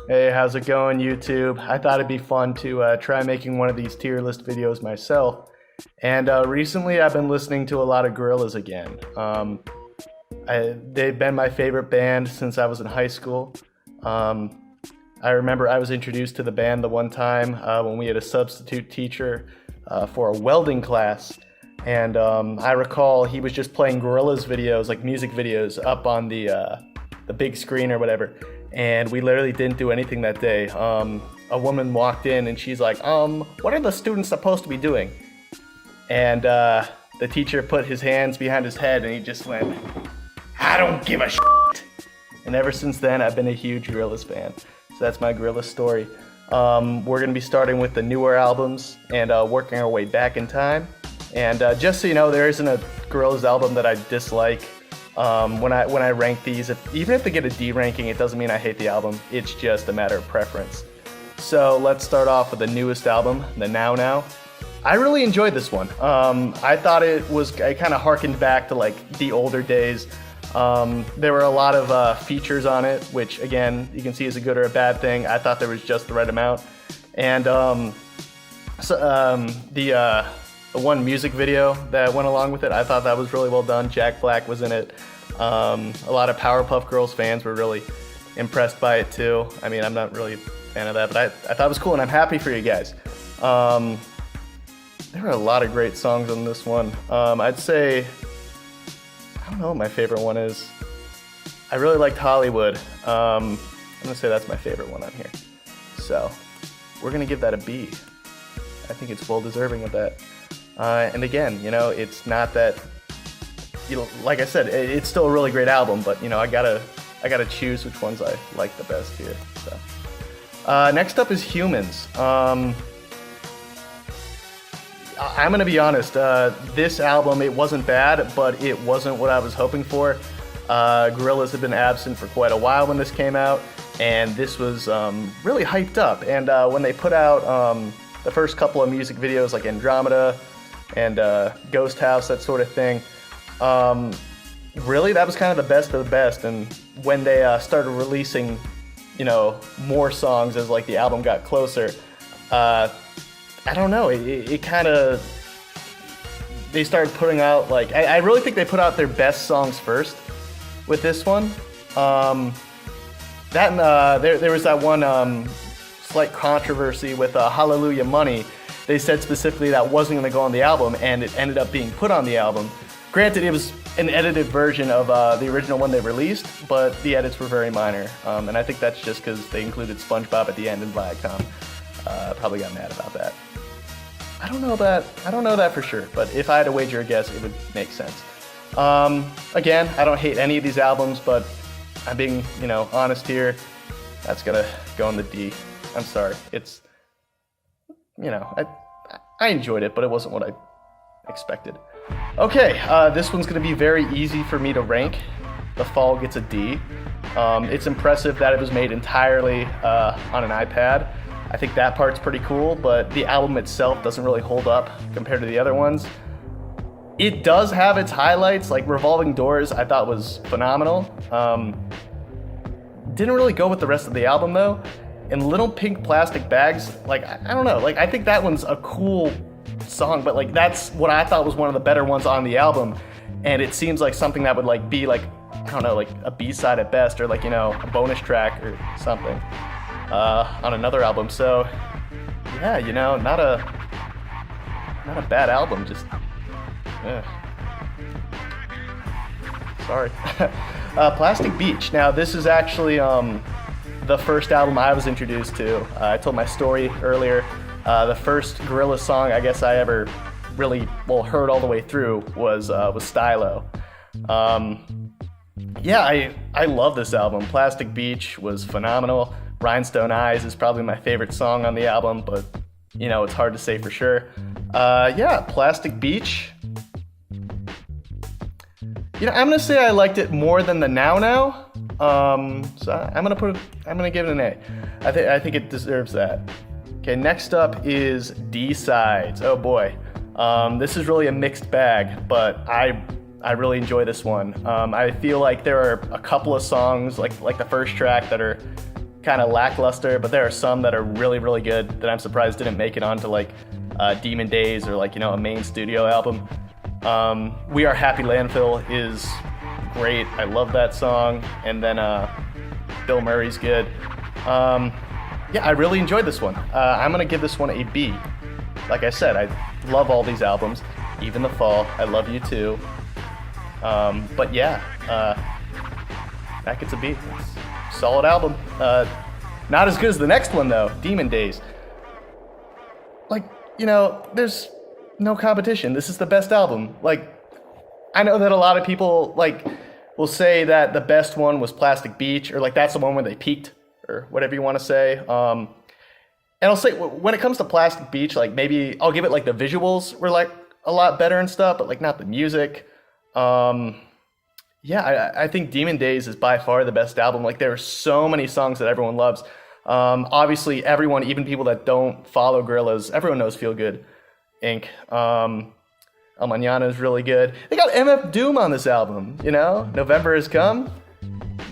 Hey, how's it going, YouTube? I thought it'd be fun to try making one of these tier list videos myself. And recently I've been listening to a lot of Gorillaz again. They've been my favorite band since I was in high school. I remember I was introduced to the band the one time when we had a substitute teacher for a welding class. And I recall he was just playing Gorillaz videos, like music videos, up on the big screen or whatever. And we literally didn't do anything that day. A woman walked in and she's like, what are the students supposed to be doing? And the teacher put his hands behind his head and he just went, I don't give a shit. And ever since then, I've been a huge Gorillaz fan. So that's my Gorillaz story. We're gonna be starting with the newer albums and working our way back in time. And just so you know, there isn't a Gorillaz album that I dislike. When I rank these, even if they get a D ranking, it doesn't mean I hate the album. It's just a matter of preference. So let's start off with the newest album, the Now Now. I really enjoyed this one. I thought it kind of harkened back to like the older days. There were a lot of features on it, which again, you can see is a good or a bad thing. I thought there was just the right amount. And the one music video that went along with it, I thought that was really well done. Jack Black was in it. A lot of Powerpuff Girls fans were really impressed by it too. I mean, I'm not really a fan of that, but I thought it was cool and I'm happy for you guys. There were a lot of great songs on this one. I'd say, I don't know what my favorite one is. I really liked Hollywood. I'm gonna say that's my favorite one on here. So, we're gonna give that a B. I think it's well deserving of that. And again, you know, it's not that, you know, like I said, it's still a really great album, but you know, I gotta choose which ones I like the best here. So, next up is Humans. I'm gonna be honest, this album, it wasn't bad, but it wasn't what I was hoping for. Gorillaz had been absent for quite a while when this came out, and this was really hyped up. And when they put out the first couple of music videos like Andromeda and Ghost House, that sort of thing, really that was kind of the best of the best. And when they started releasing, you know, more songs as like the album got closer, I don't know, it kind of, they started putting out like, I really think they put out their best songs first with this one. There was that one slight controversy with Hallelujah Money. They said specifically that wasn't going to go on the album, and it ended up being put on the album. Granted, it was an edited version of the original one they released, but the edits were very minor. And I think that's just because they included SpongeBob at the end and Viacom probably got mad about that. I don't know that for sure, but if I had to wager a guess, it would make sense. Again, I don't hate any of these albums, but I'm being, you know, honest here. That's gonna go in the D. I'm sorry. It's, you know, I enjoyed it, but it wasn't what I expected. Okay, this one's gonna be very easy for me to rank. The Fall gets a D. It's impressive that it was made entirely on an iPad. I think that part's pretty cool, but the album itself doesn't really hold up compared to the other ones. It does have its highlights, like Revolving Doors I thought was phenomenal. Didn't really go with the rest of the album though. And Little Pink Plastic Bags, like, I don't know, like I think that one's a cool song, but like that's what I thought was one of the better ones on the album. And it seems like something that would like be like, I don't know, like a B-side at best, or like, you know, a bonus track or something on another album. So yeah, you know, not a bad album, just sorry. Plastic Beach. Now this is actually the first album I was introduced to. I told my story earlier. The first Gorillaz song I guess I ever really heard all the way through was Stylo. Yeah, I love this album. Plastic Beach was phenomenal. Rhinestone Eyes is probably my favorite song on the album, but you know, it's hard to say for sure. Yeah, Plastic Beach. You know, I'm gonna say I liked it more than the Now Now. So I'm gonna give it an A. I think it deserves that. Okay, next up is D-sides. Oh boy. This is really a mixed bag, but I really enjoy this one. I feel like there are a couple of songs, like the first track, that are kind of lackluster, but there are some that are really, really good that I'm surprised didn't make it onto like Demon Days or like, a main studio album. We Are Happy Landfill is great. I love that song. And then Bill Murray's good. I really enjoyed this one. I'm going to give this one a B. Like I said, I love all these albums, even The Fall. I love You Too. But yeah, that gets a B. It's a solid album. Not as good as the next one though, Demon Days. Like, there's no competition. This is the best album. Like, I know that a lot of people will say that the best one was Plastic Beach, or like that's the one where they peaked, or whatever you want to say. And I'll say when it comes to Plastic Beach, like maybe I'll give it like the visuals were like a lot better and stuff, but like not the music. I think Demon Days is by far the best album. Like there are so many songs that everyone loves. Obviously everyone, even people that don't follow Gorillaz, everyone knows Feel Good Inc. El Mañana is really good. They got MF Doom on this album, November Has Come.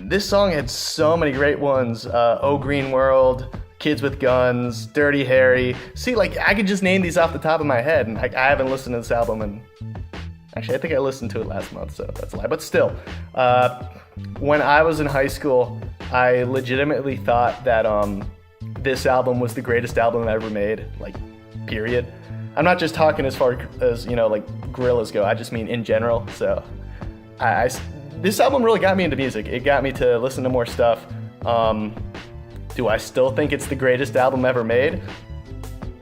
This song had so many great ones. Oh Green World, Kids with Guns, Dirty Harry. See, like I could just name these off the top of my head, and I haven't listened to this album in... Actually, I think I listened to it last month, so that's a lie. But still, when I was in high school, I legitimately thought that this album was the greatest album I ever made, like, period. I'm not just talking as far as, like, Gorillaz go. I just mean in general. So this album really got me into music. It got me to listen to more stuff. Do I still think it's the greatest album ever made?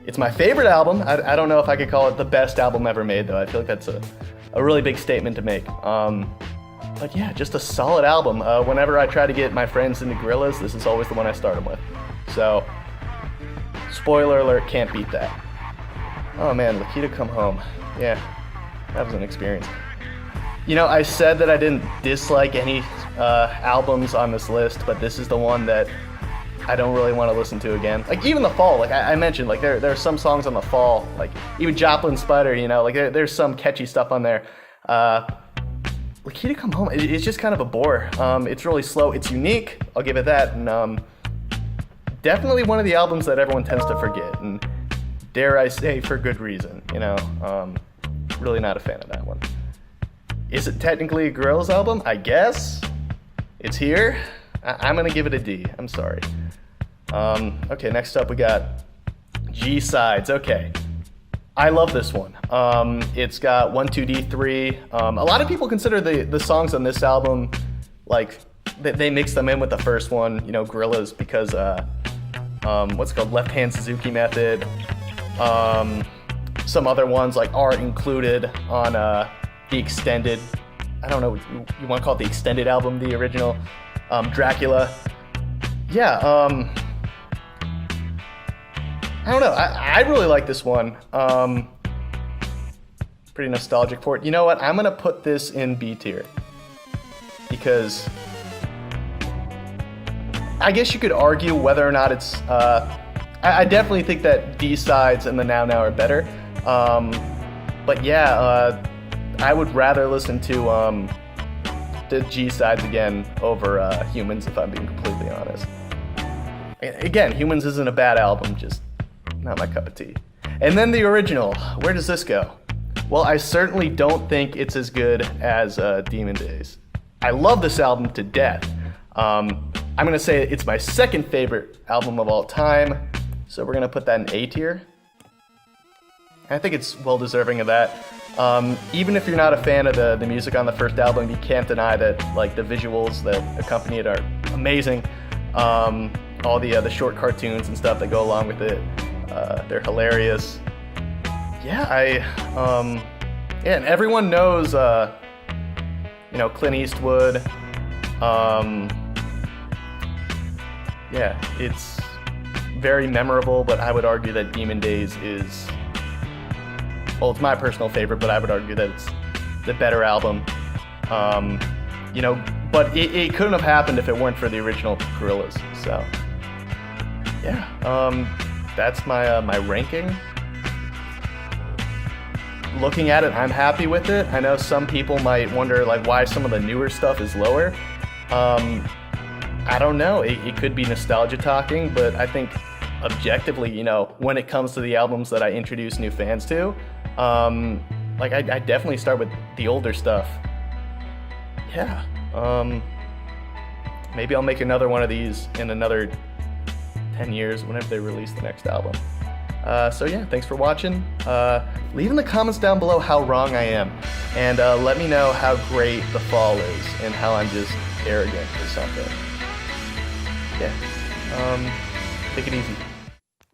It's my favorite album. I don't know if I could call it the best album ever made, though. I feel like that's a really big statement to make. But yeah, just a solid album. Whenever I try to get my friends into Gorillaz, this is always the one I start them with. So, spoiler alert, can't beat that. Oh man, Lakita Come Home. Yeah, that was an experience. I said that I didn't dislike any albums on this list, but this is the one that I don't really want to listen to again. Like even The Fall, like I mentioned, like there are some songs on The Fall, like even Joplin Spider, like there's some catchy stuff on there. Lakita Come Home, it's just kind of a bore. It's really slow. It's unique, I'll give it that, and definitely one of the albums that everyone tends to forget, and dare I say for good reason. Really not a fan of that one. Is it technically a Gorillaz album? I guess. It's here. I'm gonna give it a D. I'm sorry. Okay, next up we got G-Sides. Okay, I love this one. It's got 1, 2, D3. A lot of people consider the songs on this album like they mix them in with the first one, Gorillaz, because what's it called, Left Hand Suzuki Method. Some other ones like are included on the extended. I don't know. You want to call it the extended album, the original. Dracula. Yeah, I don't know. I really like this one. Pretty nostalgic for it. You know what? I'm going to put this in B tier. Because I guess you could argue whether or not it's... I definitely think that D-Sides and the Now Now are better. But yeah, I would rather listen to... the G-Sides again over Humans, if I'm being completely honest. Again, Humans isn't a bad album, just not my cup of tea. And then the original, where does this go? Well, I certainly don't think it's as good as Demon Days. I love this album to death. I'm gonna say it's my second favorite album of all time, so we're gonna put that in A tier. I think it's well deserving of that. Even if you're not a fan of the music on the first album, you can't deny that like the visuals that accompany it are amazing. All the short cartoons and stuff that go along with it, they're hilarious. Yeah, and everyone knows, Clint Eastwood. Yeah, it's very memorable, but I would argue that Demon Days is... Well, it's my personal favorite, but I would argue that it's the better album. But it couldn't have happened if it weren't for the original Gorillaz. So, yeah, that's my ranking. Looking at it, I'm happy with it. I know some people might wonder like why some of the newer stuff is lower. I don't know. It could be nostalgia talking, but I think objectively, you know, when it comes to the albums that I introduce new fans to, like I definitely start with the older stuff. Yeah. Maybe I'll make another one of these in another 10 years whenever they release the next album. So yeah, thanks for watching. Leave in the comments down below how wrong I am, and let me know how great the fall is and how I'm just arrogant or something. Yeah. Take it easy.